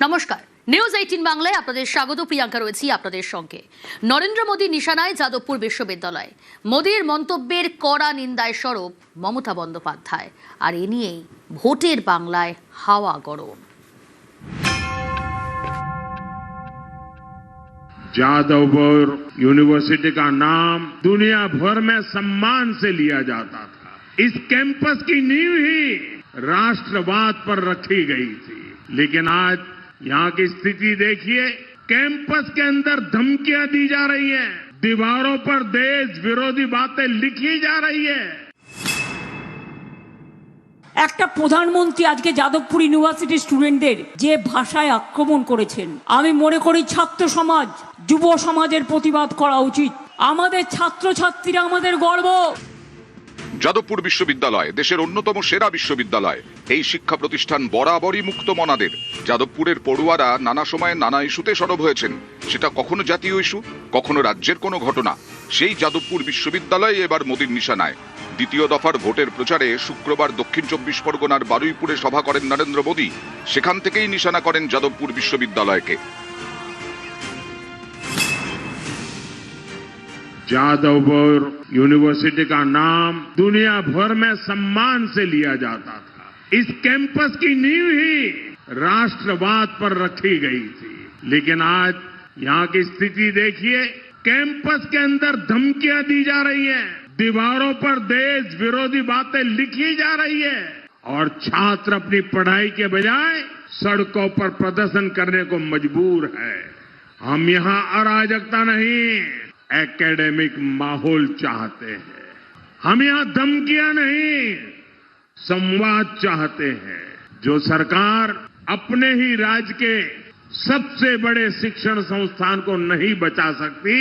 নমস্কার, নিউজ 18 বাংলায় আপনাদের স্বাগত। প্রিয়াঙ্কা রয়েছি আপনাদের সঙ্গে। নরেন্দ্র মোদী নিশানায় যাদবপুর বিশ্ববিদ্যালয়। মোদীর মন্তব্যের কড়া নিন্দায় সরব মমতা বন্দ্যোপাধ্যায়, আর এ নিয়েই ভোটের বাংলায় হাওয়া গরম। जादवपुर यूनिवर्सिटी का नाम दुनिया भर में सम्मान से लिया जाता था। इस कैंपस की नींव ही राष्ट्रवाद पर रखी गई थी, लेकिन आज यहाँ की स्थिति देखिए। कैंपस के अंदर धमकियां दी जा रही हैं, दीवारों पर देश विरोधी बातें लिखी जा रही है। একটা প্রধানমন্ত্রী আজকে যাদবপুর ইউনিভার্সিটির স্টুডেন্টদের যে ভাষায় আক্রমণ করেছেন, আমি মনে করি ছাত্র সমাজ, যুব সমাজের প্রতিবাদ করা উচিত। আমাদের ছাত্রছাত্রীরা আমাদের গর্ব। যাদবপুর বিশ্ববিদ্যালয় দেশের অন্যতম সেরা বিশ্ববিদ্যালয়। এই শিক্ষা প্রতিষ্ঠান বরাবরই মুক্ত মনাদের। যাদবপুরের পড়ুয়ারা নানা সময়ে নানা ইস্যুতে সরব হয়েছেন, সেটা কখনো জাতীয় ইস্যু, কখনো রাজ্যের কোনো ঘটনা। সেই যাদবপুর বিশ্ববিদ্যালয় এবার মোদীর নিশানায়। দ্বিতীয় দফার ভোটের প্রচারে শুক্রবার দক্ষিণ 24 পরগনার বারুইপুরে সভা করেন নরেন্দ্র মোদী। সেখান থেকেই নিশানা করেন যাদবপুর বিশ্ববিদ্যালয়কে। जादवपुर यूनिवर्सिटी का नाम दुनिया भर में सम्मान से लिया जाता था। इस कैंपस की नींव ही राष्ट्रवाद पर रखी गई थी, लेकिन आज यहाँ की स्थिति देखिए। कैंपस के अंदर धमकियां दी जा रही हैं, दीवारों पर देश विरोधी बातें लिखी जा रही है, और छात्र अपनी पढ़ाई के बजाय सड़कों पर प्रदर्शन करने को मजबूर है। हम यहाँ अराजकता नहीं, एकेडमिक माहौल चाहते हैं। हम यहाँ धमकियां नहीं, संवाद चाहते हैं। जो सरकार अपने ही राज्य के सबसे बड़े शिक्षण संस्थान को नहीं बचा सकती,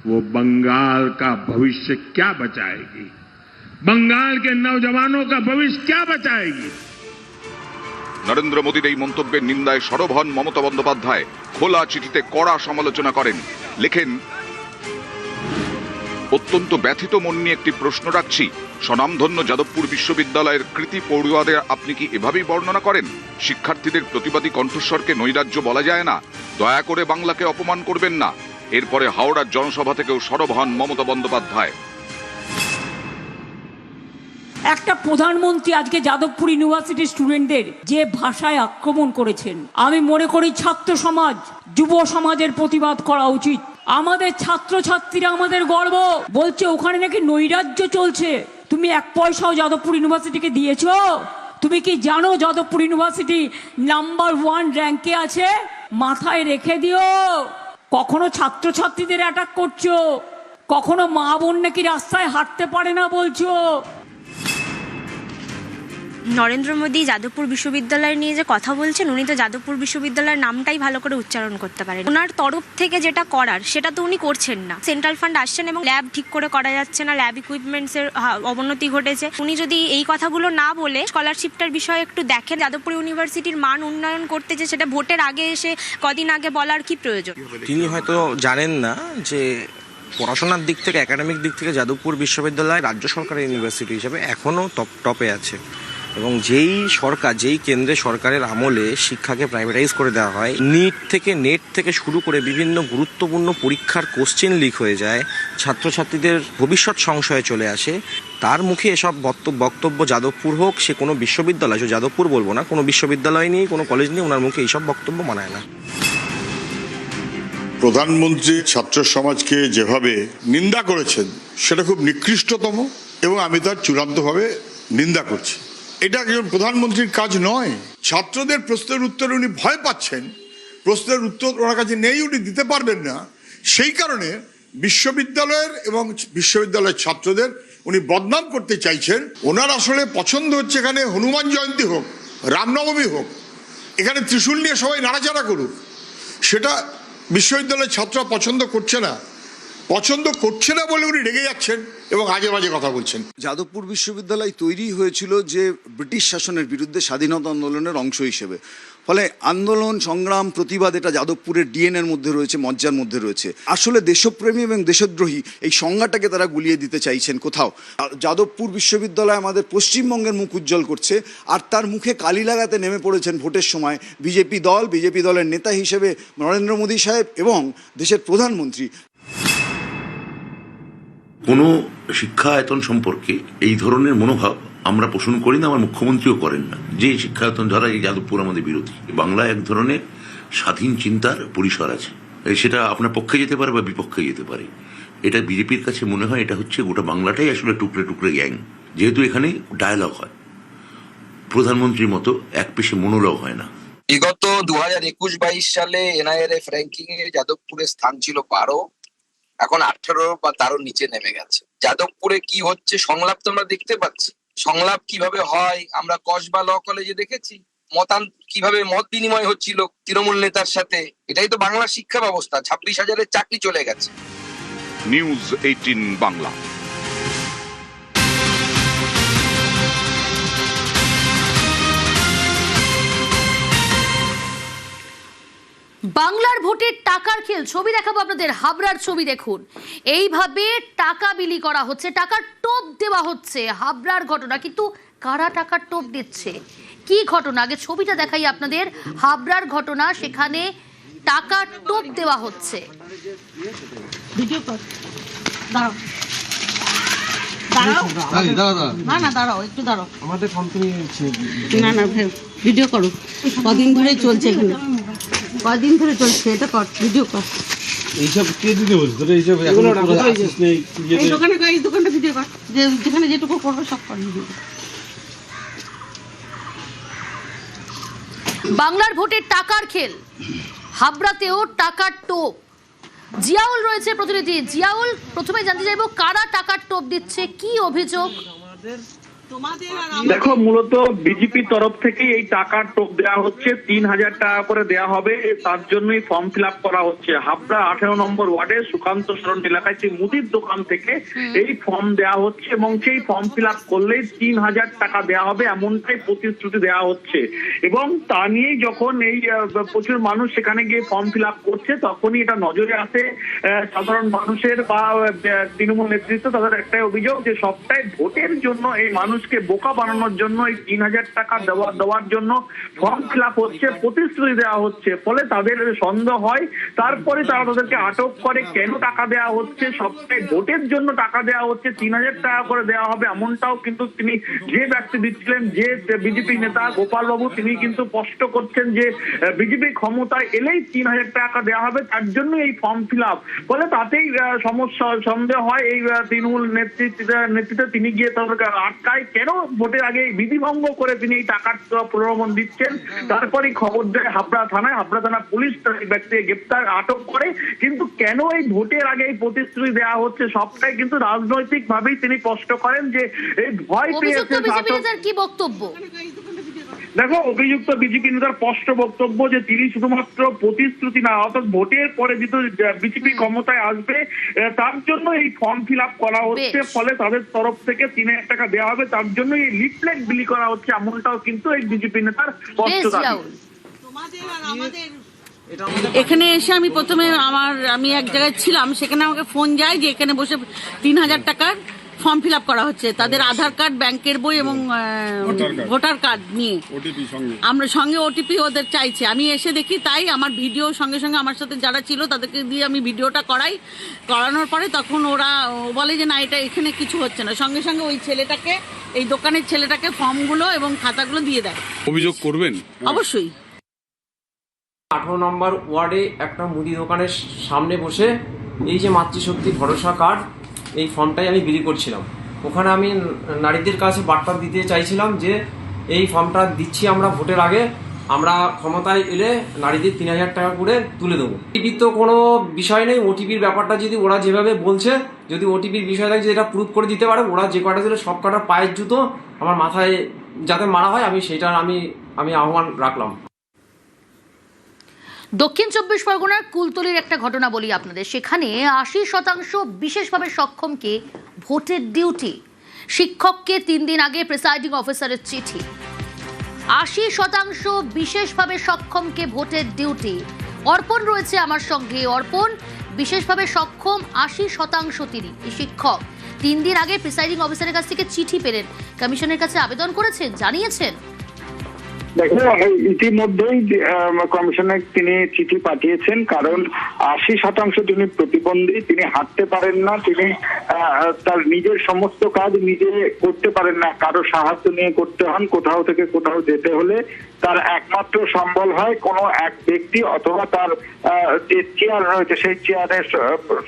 वो बंगाल का भविष्य क्या बचाएगी? बंगाल के नौजवानों का भविष्य क्या बचाएगी? নরেন্দ্র মোদীর এই মন্তব্যের নিন্দায় সরব হন মমতা বন্দ্যোপাধ্যায়। খোলা চিঠিতে কড়া সমালোচনা করেন। লেখেন, অত্যন্ত ব্যথিত মন নিয়ে একটি প্রশ্ন রাখছি। স্বনামধন্য যাদবপুর বিশ্ববিদ্যালয়ের কৃতি পড়ুয়াদের আপনি কি এভাবেই বর্ণনা করেন? শিক্ষার্থীদের প্রতিবাদী কণ্ঠস্বরকে নৈরাজ্য বলা যায় না? দয়া করে বাংলাকে অপমান করবেন না। এরপরে হাওড়ার জনসভা থেকেও সরব হন মমতা বন্দ্যোপাধ্যায়। একটা প্রধানমন্ত্রী আজকে যাদবপুর ইউনিভার্সিটির স্টুডেন্টদের যে ভাষায় আক্রমণ করেছেন, আমি মনে করি ছাত্র সমাজ, যুব সমাজের প্রতিবাদ করা উচিত। আমাদের ছাত্রছাত্রীরা আমাদের গর্ব। বলছে ওখানে নাকি নৈরাজ্য চলছে। তুমি এক পয়সাও যাদবপুর ইউনিভার্সিটিকে দিয়েছো? তুমি কি জানো যাদবপুর ইউনিভার্সিটি নাম্বার 1 র্যাঙ্কে আছে? মাথায় রেখে দিও। কখনো ছাত্রছাত্রীদের অ্যাটাক করছো, কখনো মা বোন নাকি রাস্তায় হাঁটতে পারে না বলছো। নরেন্দ্র মোদী যাদবপুর বিশ্ববিদ্যালয় নিয়ে যে কথা বলছেন, উনি তো যাদবপুর বিশ্ববিদ্যালয়ের নামটাই ভালো করে উচ্চারণ করতে পারেন। ওনার তরফ থেকে যেটা করার সেটা তো উনি করছেন না। সেন্ট্রাল ফান্ড আসছেন এবং ল্যাব ঠিক করে করা যাচ্ছে না, ল্যাব ইকুইপমেন্টসের অবনতি ঘটেছে। উনি যদি এই কথাগুলো না বলে স্কলারশিপটার বিষয়ে একটু দেখেন, যাদবপুর ইউনিভার্সিটির মান উন্নয়ন করতে যে সেটা ভোটের আগে এসে কদিন আগে বলার কি প্রয়োজন? তিনি হয়তো জানেন না যে পড়াশোনার দিক থেকে, একাডেমিক দিক থেকে যাদবপুর বিশ্ববিদ্যালয় রাজ্য সরকারের ইউনিভার্সিটি হিসেবে এখনও টপে আছে। এবং যেই কেন্দ্রে সরকারের আমলে শিক্ষাকে প্রাইভেটাইজ করে দেওয়া হয়, নেট থেকে শুরু করে বিভিন্ন গুরুত্বপূর্ণ পরীক্ষার কোশ্চেন লিক হয়ে যায়, ছাত্রছাত্রীদের ভবিষ্যৎ সংশয়ে চলে আসে, তার মুখে এসব বক্তব্য যাদবপুর হোক, সে কোনো বিশ্ববিদ্যালয়, যাদবপুর বলবো না, কোনো বিশ্ববিদ্যালয় নিয়ে, কোনো কলেজ নিয়ে ওনার মুখে এইসব বক্তব্য মানায় না। প্রধানমন্ত্রী ছাত্র সমাজকে যেভাবে নিন্দা করেছেন সেটা খুব নিকৃষ্টতম, এবং আমি তার চূড়ান্তভাবে নিন্দা করছি। এটা একজন প্রধানমন্ত্রীর কাজ নয়। ছাত্রদের প্রশ্নের উত্তরে উনি ভয় পাচ্ছেন, প্রশ্নের উত্তর ওনার কাছে নেই, উনি দিতে পারবেন না। সেই কারণে বিশ্ববিদ্যালয়ের এবং বিশ্ববিদ্যালয়ের ছাত্রদের উনি বদনাম করতে চাইছেন। ওনার আসলে পছন্দ হচ্ছে এখানে হনুমান জয়ন্তী হোক, রামনবমী হোক, এখানে ত্রিশূল নিয়ে সবাই নাড়াচাড়া করুক। সেটা বিশ্ববিদ্যালয়ের ছাত্ররা পছন্দ করছে না বলে উনি রেগে যাচ্ছেন এবং আজে বাজে কথা বলছেন। যাদবপুর বিশ্ববিদ্যালয় তৈরি হয়েছিল যে ব্রিটিশ শাসনের বিরুদ্ধে স্বাধীনতা আন্দোলনের অংশ হিসেবে। ফলে আন্দোলন সংগ্রাম প্রতিবাদ এটা যাদবপুরের ডিএনএর মধ্যে রয়েছে, মজ্জার মধ্যে রয়েছে। আসলে দেশপ্রেমী এবং দেশদ্রোহী এই সংজ্ঞাটাকে তারা গুলিয়ে দিতে চাইছেন কোথাও। যাদবপুর বিশ্ববিদ্যালয় আমাদের পশ্চিমবঙ্গের মুখ উজ্জ্বল করছে, আর তার মুখে কালি লাগাতে নেমে পড়েছেন ভোটের সময় বিজেপি দলের নেতা হিসেবে নরেন্দ্র মোদী সাহেব এবং দেশের প্রধানমন্ত্রী। কোনো শিক্ষায়তন সম্পর্কে এই ধরনের মনোভাব আমরা পোষণ করি না, আমার মুখ্যমন্ত্রীও করেন না। যে শিক্ষায়তন ধরা এই যাদবপুর আমাদের বিরোধী। বাংলা এক ধরনের স্বাধীন চিন্তার পরিসর আছে, সেটা আপনার পক্ষে যেতে পারে বা বিপক্ষে যেতে পারে। এটা বিজেপির কাছে মনে হয় এটা হচ্ছে গোটা বাংলাটাই আসলে টুকরে টুকরে গ্যাং, যেহেতু এখানে ডায়ালগ হয়, প্রধানমন্ত্রীর মতো এক পেশে মনোলগ হয় না। বিগত 2021-22 সালে এনআইআরএফ র্যাঙ্কিং এ যাদবপুরের স্থান ছিল 12, এখন 18 বা তারও নিচে নেমে গেছে। যাদবপুরে কি হচ্ছে সংলাপ তো আমরা দেখতে পাচ্ছি। সংলাপ কিভাবে হয় আমরা কসবা ল কলেজে দেখেছি। কিভাবে মত বিনিময় হচ্ছিল তৃণমূল নেতার সাথে। এটাই তো বাংলার শিক্ষা ব্যবস্থা। 26,000-এর চাকরি চলে গেছে। নিউজ 18 বাংলা। বাংলার ভোটের টাকার খেল, ছবি দেখাবো আপনাদের। হাবড়ার ছবি দেখুন, এইভাবে টাকা বিলি করা হচ্ছে, টাকার টোপ দেওয়া হচ্ছে। হাবড়ার ঘটনা, কিন্তু কারা টাকার টোপ দিচ্ছে, কি ঘটনা? আগে ছবিটা দেখাই আপনাদের। হাবড়ার ঘটনা, সেখানে টাকার টোপ দেওয়া হচ্ছে। ভিডিও কর, দাঁড়াও দাঁড়াও না দাঁড়াও, একটু দাঁড়াও। আমাদের কোম্পানি না ভিডিও করো। কদিন ধরে চলছে এখানে, কদিন ধরে চলছে, এটা কর, ভিডিও কর। এইসব কে দিতে বলছে তোরা? এইসব এই দোকানটা ভিডিও কর, যেখানে যেটুকু করবে সব কর ভিডিও। বাংলার ভোটের টাকার খেল, হাবড়াতেও টাকার টোপ। জিয়াউল রয়েছে প্রতিনিধি। জিয়াউল, প্রথমে জানতে চাইবো কারা টাকার টোপ দিচ্ছে, কি অভিযোগ? দেখো, মূলত বিজেপির তরফ থেকে এই টাকার টোপ দেওয়া হচ্ছে। 3,000 টাকা করে দেওয়া হবে, তার জন্যই ফর্ম ফিল আপ করা হচ্ছে। হাবড়া 18 নম্বর ওয়ার্ডের সুকান্ত সরণ এলাকায় সেই মুদির দোকান থেকে এই ফর্ম দেওয়া হচ্ছে এবং সেই ফর্ম ফিল আপ করলেই 3,000 টাকা দেওয়া হবে, এমনটাই প্রতিশ্রুতি দেওয়া হচ্ছে। এবং তা নিয়েই যখন এই প্রচুর মানুষ সেখানে গিয়ে ফর্ম ফিল আপ করছে, তখনই এটা নজরে আসে সাধারণ মানুষের বা তৃণমূল নেতৃত্ব। তাদের একটাই অভিযোগ যে সবটাই ভোটের জন্য, এই মানুষকে বোকা বানানোর জন্য এই 3,000 টাকা দেওয়ার জন্য ফর্ম ফিল আপ হচ্ছে, প্রতিশ্রুতি দেওয়া হচ্ছে। ফলে তাদের সন্দেহ হয়, তারপরে তারা তাদেরকে আটক করে। কেন টাকা দেওয়া হচ্ছে? সবটাই ভোটের জন্য টাকা দেওয়া হচ্ছে, 3,000 টাকা করে দেওয়া হবে, এমনটাও কিন্তু তিনি, যে ব্যক্তি দিচ্ছিলেন, যে বিজেপি নেতা গোপাল বাবু, তিনি কিন্তু স্পষ্ট করছেন যে বিজেপি ক্ষমতায় এলেই 3,000 টাকা দেওয়া হবে, তার জন্য এই ফর্ম ফিল আপ। ফলে তাতেই সমস্যা, সন্দেহ হয় এই তৃণমূল নেতৃত্বে। তিনি গিয়ে তাদেরকে আটকায়। কেন ভোটের আগে বিধিভঙ্গ করে তিনি এই টাকার প্রলোভন দিচ্ছেন, তারপরে খবর দেয় হাবড়া থানায়। হাবড়া থানা পুলিশ ব্যক্তিকে গ্রেপ্তার, আটক করে। কিন্তু কেন এই ভোটের আগে এই প্রতিশ্রুতি দেওয়া হচ্ছে, সবটাই কিন্তু রাজনৈতিক ভাবেই তিনি স্পষ্ট করেন যে এই ভয় পেয়েছে। কি বক্তব্য? দেখো, অভিযুক্ত বিজেপি নেতার স্পষ্ট বক্তব্য যে তিনি শুধুমাত্র প্রতিশ্রুতি না, অর্থাৎ ভোটের পরে যেহেতু বিজেপি ক্ষমতায় আসবে, তার জন্য এই ফর্ম ফিল আপ করা হচ্ছে। ফলে তাদের তরফ থেকে 3,000 টাকা দেওয়া হবে, তার জন্য এই লিফলেট বিলি করা হচ্ছে, এমনটাও কিন্তু এই বিজেপি নেতার স্পষ্ট দাবি। এখানে এসে আমি প্রথমে আমি এক জায়গায় ছিলাম, সেখানে আমাকে ফোন যায় যে এখানে বসে 3,000 টাকার ফর্ম ফিল আপ করা হচ্ছে, তাদের আধার কার্ড, ব্যাংকের বই এবং ভোটার কার্ড নিয়ে। আমরা সঙ্গে ওটিপি ওদের চাইছে। আমি এসে দেখি, তাই আমার ভিডিও সঙ্গে সঙ্গে আমার সাথে যারা ছিল তাদেরকে দিয়ে আমি ভিডিওটা করানোর পরে তখন ওরা বলে যে না, এটা এখানে কিছু হচ্ছে না। সঙ্গে সঙ্গে ওই ছেলেটাকে, এই দোকানের ছেলেটাকে ফর্মগুলো এবং খাতাগুলো দিয়ে দেয়। অভিযোগ করবেন? অবশ্যই। 18 নম্বর ওয়ার্ডে একটা মুদি দোকানের সামনে বসে এই যে মাতৃশক্তি ভরসা কার্ড, এই ফর্মটাই আমি বিলি করছিলাম। ওখানে আমি নারীদের কাছে বার্তা দিতে চাইছিলাম যে এই ফর্মটা দিচ্ছি আমরা ভোটের আগে, আমরা ক্ষমতায় এলে নারীদের 3,000 টাকা করে তুলে দেবো। ওটিপির তো কোনো বিষয় নেই। ওটিপির ব্যাপারটা যদি ওরা যেভাবে বলছে, যদি ওটিপির বিষয় থাকে, যেটা প্রুফ করে দিতে পারে, ওরা যে কটা দিলে সব কটা পায়ের জুতো আমার মাথায় যাতে মারা হয়, আমি সেটার আমি আহ্বান রাখলাম। দক্ষিণ 24 পরগনার কুলতলির একটা ঘটনা বলি আপনাদের। সেখানে 80% বিশেষভাবে সক্ষমকে ভোটের ডিউটি। শিক্ষককে 3 দিন আগে প্রিসাইডিং অফিসারের চিঠি। 80% বিশেষভাবে সক্ষমকে ভোটের ডিউটি। অর্পণ রয়েছে আমার সঙ্গে। অর্পণ, বিশেষভাবে সক্ষম 80% তিনি শিক্ষক। 3 দিন আগে প্রিসাইডিং অফিসারের কাছ থেকে চিঠি পেলেন, কমিশনের কাছে আবেদন করেছেন, জানিয়েছেন। দেখো, ইতিমধ্যেই কমিশনে তিনি চিঠি পাঠিয়েছেন, কারণ 80% তিনি প্রতিবন্ধী, তিনি হাঁটতে পারেন না, তিনি তার নিজের সমস্ত কাজ নিজে করতে পারেন না, কারো সাহায্য নিয়ে করতে হন। কোথাও থেকে কোথাও যেতে হলে তার একমাত্র সম্বল হয় কোনো এক ব্যক্তি অথবা তার যে চেয়ার রয়েছে সেই চেয়ারের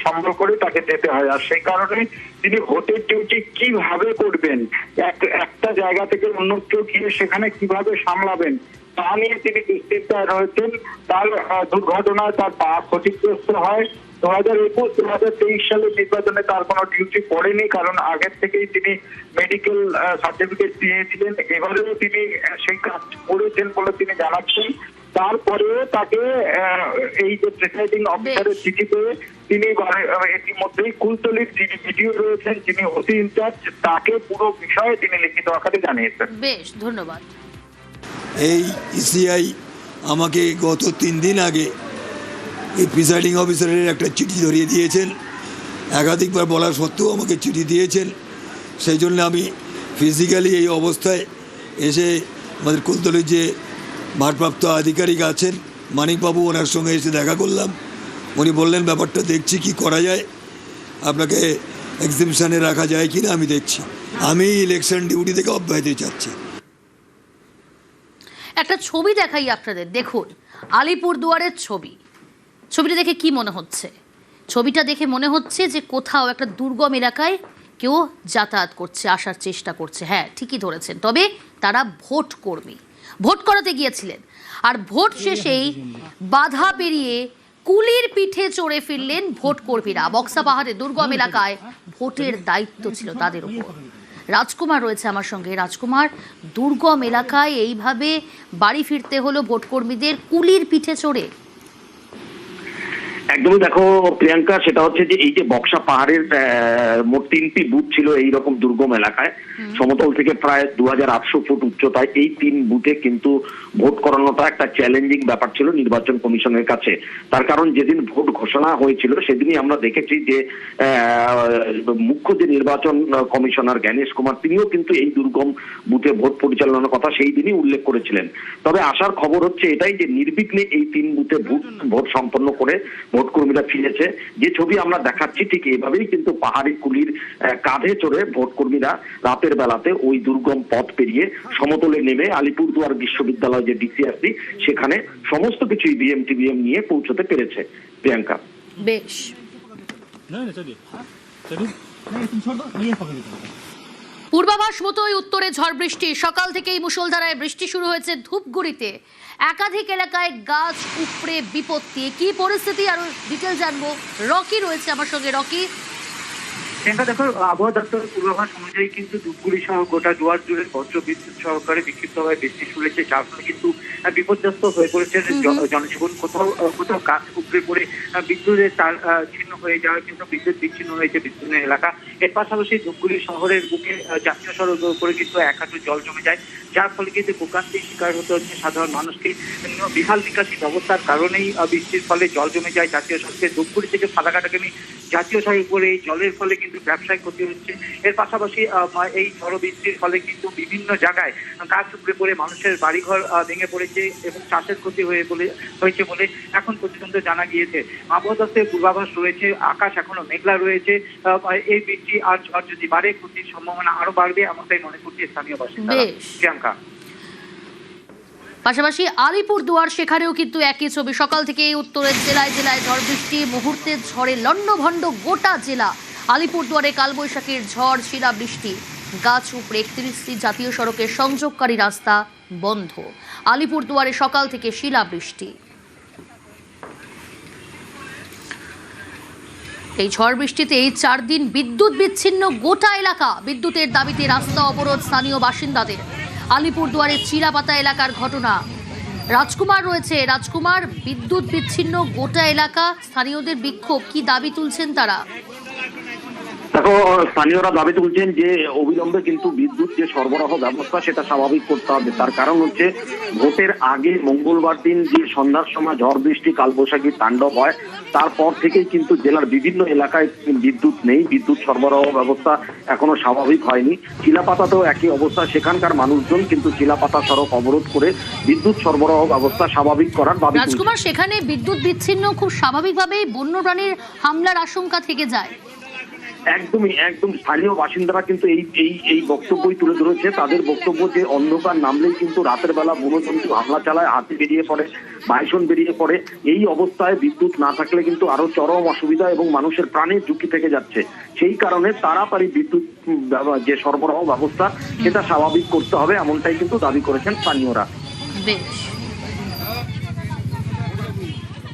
সম্বল করে তাকে যেতে হয়। আর সেই কারণে তিনি ভোটের ডিউটি কিভাবে করবেন, একটা জায়গা থেকে অন্য কেউ গিয়ে সেখানে কিভাবে সামলাবেন তা নিয়ে তিনি দুশ্চিন্তায় রয়েছেন। তার দুর্ঘটনায় তার পা ক্ষতিগ্রস্ত হয়। 2021-2023 সালের নির্বাচনে তার কোনো ডিউটি পড়েনি, কারণ আগের থেকেই তিনি মেডিকেল সার্টিফিকেট দিয়েছিলেন। এবারেও তিনি সেই কাজ করেছেন বলে তিনি জানাচ্ছেন। তারপরেও তাকে এই যে প্রিসাইডিং অফিসারের চিঠি পেয়ে তিনি ইতিমধ্যেই কুলতলির যিনি ভিডিও রয়েছেন, যিনি ওসি ইনচার্জ, তাকে পুরো বিষয়ে তিনি লিখিত আকারে জানিয়েছেন। বেশ, ধন্যবাদ। এই ইসিআই আমাকে গত 3 দিন আগে এই প্রিসাইডিং অফিসারের একটা চিঠি ধরিয়ে দিয়েছেন। একাধিকবার বলা সত্ত্বেও আমাকে চিঠি দিয়েছেন। সেই জন্য আমি ফিজিক্যালি এই অবস্থায় এসে আমাদের কুলতলির যে ভারপ্রাপ্ত আধিকারিক আছেন মানিকবাবু, ওনার সঙ্গে এসে দেখা করলাম। উনি বললেন ব্যাপারটা দেখছি কি করা যায়, আপনাকে এক্সিবিশনে রাখা যায় কি না আমি দেখছি। আমি ইলেকশন ডিউটি থেকে অব্যাহতি চাচ্ছি। একটা ছবি দেখাই আপনাদের, দেখুন আলিপুরদুয়ারের ছবি। ছবিটা দেখে কি মনে হচ্ছে? ছবিটা দেখে মনে হচ্ছে যে কোথাও একটা দুর্গম এলাকায় কেউ যাতায়াত করছে, আসার চেষ্টা করছে। হ্যাঁ, ঠিকই ধরেছেন। তবে তারা ভোট কর্মী, ভোট করাতে গিয়েছিলেন। আর ভোট শেষেই বাধা পেরিয়ে কুলির পিঠে চড়ে ফিরলেন ভোট কর্মীরা। বক্সা পাহাড়ে দুর্গম এলাকায় ভোটের দায়িত্ব ছিল তাদের উপর। রাজকুমার রয়েছে আমার সঙ্গে। রাজকুমার, দুর্গম এলাকায় এইভাবে বাড়ি ফিরতে হলো ভোট কর্মীদের কুলির পিঠে চড়ে। একদমই, দেখো প্রিয়াঙ্কা, সেটা হচ্ছে যে এই যে বক্সা পাহাড়ের মোট 3টি বুথ ছিল এইরকম দুর্গম এলাকায়, সমতল থেকে প্রায় 2800 ফুট উচ্চতায়। এই 3 বুথে কিন্তু ভোট করানোটা একটা চ্যালেঞ্জিং ব্যাপার ছিল নির্বাচন কমিশনের কাছে। তার কারণ যেদিন ভোট ঘোষণা হয়েছিল সেদিনই আমরা দেখেছি যে মুখ্য যে নির্বাচন কমিশনার জ্ঞানেশ কুমার, তিনিও কিন্তু এই দুর্গম বুথে ভোট পরিচালনার কথা সেই দিনই উল্লেখ করেছিলেন। তবে আসার খবর হচ্ছে এটাই যে নির্বিঘ্নে এই 3 বুথে ভোট সম্পন্ন করে ভোট কর্মীরা ফিরেছে। যে ছবি আমরা দেখাচ্ছি ঠিক এভাবেই কিন্তু পাহাড়ি কুলির কাঁধে চড়ে ভোট কর্মীরা রাতের বেলাতে ওই দুর্গম পথ পেরিয়ে সমতলে নেমে আলিপুরদুয়ার বিশ্ববিদ্যালয় যে ডিসিআরসি, সেখানে সমস্ত কিছু ইভিএম টিভিএম নিয়ে পৌঁছতে পেরেছে। প্রিয়াঙ্কা, বেশ। পূর্বাভাস মতোই উত্তরে ঝড় বৃষ্টি। সকাল থেকেই মুষলধারায় বৃষ্টি শুরু হয়েছে ধূপগুড়িতে। একাধিক এলাকায় গাছ উপড়ে বিপত্তি। কি পরিস্থিতি আরো ডিটেল জানবো। রকি রয়েছে আমার সঙ্গে। রকি, দেখো, আবহাওয়া দপ্তরের পূর্বাভাস অনুযায়ী কিন্তু ধূপগুড়ি সহ গোটা জোয়ার জুড়ে বজ্র বিদ্যুৎ সহকারে বিক্ষিপ্তভাবে বৃষ্টি শুরু হয়েছে, যার ফলে কিন্তু বিপর্যস্ত হয়ে পড়েছে জনজীবন। কোথাও কোথাও গাছ উপড়ে পড়ে বিদ্যুতের তার ছিন্ন হয়ে যাওয়া, কিন্তু বিদ্যুৎ বিচ্ছিন্ন হয়েছে বিভিন্ন এলাকা। এর পাশাপাশি ধূপগুড়ি শহরের বুকে জাতীয় সড়কের উপরে কিন্তু 1 হাঁটু জল জমে যায়, যার ফলে কিন্তু ভোগান্তির শিকার হতে হচ্ছে সাধারণ মানুষকে। বিহাল নিকাশি ব্যবস্থার কারণেই বৃষ্টির ফলে জল জমে যায় জাতীয় সড়কে। ধূপগুড়ি থেকে ফালাকাটাগামী জাতীয় সড়কের উপরে এই জলের ফলে কিন্তু ব্যবসায় ক্ষতি হচ্ছে। এর পাশাপাশি এই ঝড় বৃষ্টির ফলে কিন্তু বিভিন্ন জায়গায় গাছ উপড়ে পড়ে মানুষের বাড়িঘর ভেঙে পড়েছে এবং চাষের ক্ষতি হয়েছে বলে এখন পর্যন্ত জানা গিয়েছে। আবহাওয়া দপ্তরের পূর্বাভাস রয়েছে, আকাশ এখনো মেঘলা রয়েছে। এই বৃষ্টি আর ঝড় যদি বাড়ে, ক্ষতির সম্ভাবনা আরো বাড়বে, এমনটাই মনে করছে স্থানীয় বাসিন্দারা। প্রিয়াঙ্কা, পাশাপাশি আলিপুরদুয়ার, সেখানেও কিন্তু একই ছবি। সকাল থেকে উত্তরের জেলায় জেলায় ঝড় বৃষ্টি, মুহূর্তের ঝড়ে লণ্ডভণ্ড গোটা জেলা। আলিপুরদুয়ারে কালবৈশাখীর ঝড়, শিলা বৃষ্টি, গাছ উপড়ে 31টি জাতীয় সড়কের সংযোগকারী রাস্তা বন্ধ। আলিপুরদুয়ারে সকাল থেকে শিলা বৃষ্টি। এই ঝড় বৃষ্টিতেই 4 দিন বিদ্যুৎ বিচ্ছিন্ন গোটা এলাকা। বিদ্যুতের দাবিতে রাস্তা অবরোধ স্থানীয় বাসিন্দাদের। আলিপুরদুয়ারের চিরাপাতা এলাকার ঘটনা। রাজকুমার রয়েছে। রাজকুমার, বিদ্যুৎ বিচ্ছিন্ন গোটা এলাকা, স্থানীয়দের বিক্ষোভ, কি দাবি তুলছেন তারা? দেখো, দেখো, স্থানীয়রা দাবি তুলছেন যে অবিলম্বে কিন্তু বিদ্যুৎ যে সরবরাহ ব্যবস্থা সেটা স্বাভাবিক করতে হবে। তার কারণ হচ্ছে ভোটের আগে মঙ্গলবার দিন যে সন্ধ্যার সময় ঝড় বৃষ্টি কালবৈশাখী তাণ্ডব হয়, তারপর থেকেই কিন্তু জেলার বিভিন্ন এলাকায় বিদ্যুৎ নেই, বিদ্যুৎ সরবরাহ ব্যবস্থা এখনো স্বাভাবিক হয়নি। চিলাপাতাতেও একই অবস্থা, সেখানকার মানুষজন কিন্তু চিলাপাতা সড়ক অবরোধ করে বিদ্যুৎ সরবরাহ ব্যবস্থা স্বাভাবিক করার দাবি তুলছেন। রাজকুমার, সেখানে বিদ্যুৎ বিচ্ছিন্ন খুব স্বাভাবিকভাবেই বন্যপ্রাণীর হামলার আশঙ্কা থেকে যায়। একদম স্থানীয় বাসিন্দারা কিন্তু এই বক্তব্যই তুলে ধরেছে। তাদের বক্তব্য যে অন্ধকার নামলেই কিন্তু রাতের বেলা বন্যজন্তু হামলা চালায়, হাতি বেরিয়ে পড়ে, বাইসন বেরিয়ে পড়ে। এই অবস্থায় বিদ্যুৎ না থাকলে কিন্তু আরো চরম অসুবিধা এবং মানুষের প্রাণের ঝুঁকি থেকে যাচ্ছে। সেই কারণে তাড়াতাড়ি বিদ্যুৎ যে সরবরাহ ব্যবস্থা সেটা স্বাভাবিক করতে হবে, এমনটাই কিন্তু দাবি করেছেন স্থানীয়রা। বেশ,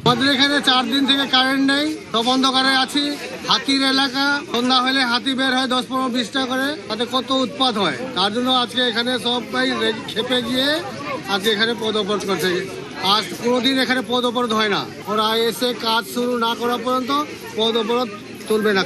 আমাদের এখানে 4 দিন থেকে কারেন্ট নেই, সব অন্ধকারে আছি। হাতির এলাকা, সন্ধ্যা হলে হাতি বের হয় 10-15-20টা করে, তাতে কত উৎপাত হয়। তার জন্য আজকে এখানে সবাই খেপে গিয়ে আজকে এখানে পদ অবরোধ করছে। আজ কোনোদিন এখানে পদ অবরোধ হয় না, ওরা এসে কাজ শুরু না করা পর্যন্ত পদ অবরোধ চলবে না।